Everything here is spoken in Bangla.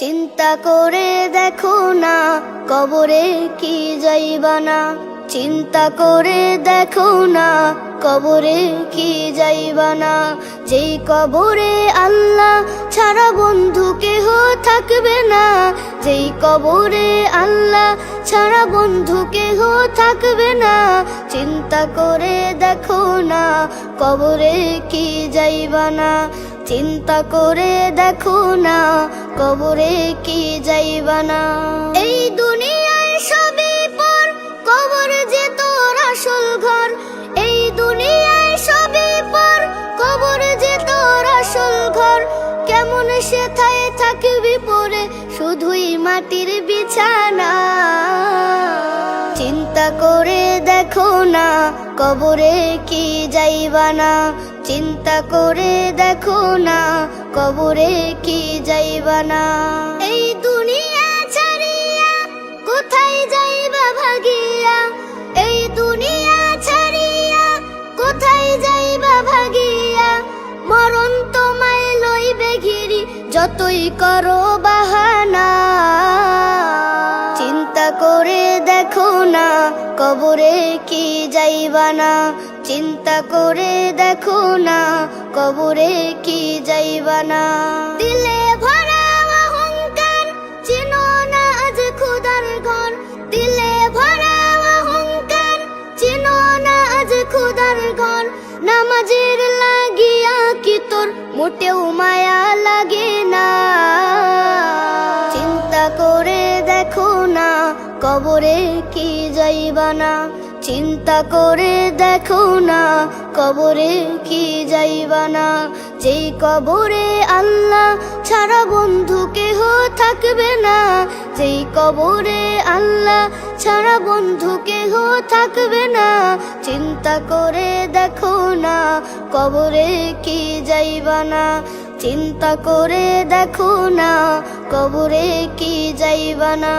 চিন্তা করে দেখো না কবরে কি যাইবা না, চিন্তা করে দেখো না কবরে কি যাইবা না। যেই কবরে আল্লাহ ছাড়া বন্ধু কেহ থাকবে না, যেই কবরে আল্লাহ ছাড়া বন্ধু কেহ থাকবে না। চিন্তা করে দেখো না কবরে কি যাইবা না, চিন্তা করে দেখো না কবরে কি যাইবা না। এই দুনিয়ায় সবই পর, কবর যে তোর আসল ঘর। এই দুনিয়ায় সবই পর, কবর যে তোর আসল ঘর। কেমন সেথায় থাকবি পরে, শুধুই মাটির বিছানা। চিন্তা করে দেখো না কবরে কি যাইবা না, চিন্তা করে দেখো না কবরে কি যাইবা না। এই দুনিয়া ছাড়িয়া কোথায় যাইবা ভাগিয়া, এই দুনিয়া ছাড়িয়া কোথায় যাইবা ভাগিয়া। মরণ তোমায় লইবে ঘিরি, যতই করো বাহানা। চিন্তা করে দেখো না কবরে কি যাইবা না, চিন্তা করে দেখো না কবরে কি যাইবা না। দিলে ভরা অহংকার, চিনো না আজ খুদার ঘর। দিলে ভরা অহংকার, চিনো না আজ খুদার ঘর। নামাজের লাগিয়া কি তোর মোটেও মায়া লাগে না। চিন্তা করে দেখো না কবরে কি যাইবা না, চিন্তা করে দেখো না কবরে কি যাইবা না। যেই কবরে আল্লাহ ছাড়া বন্ধু কেহ থাকবে না, যেই কবরে আল্লাহ ছাড়া বন্ধু কেহ থাকবে না। চিন্তা করে দেখো না কবরে কি যাইবা না, চিন্তা করে দেখো না কবরে কি যাইবা না।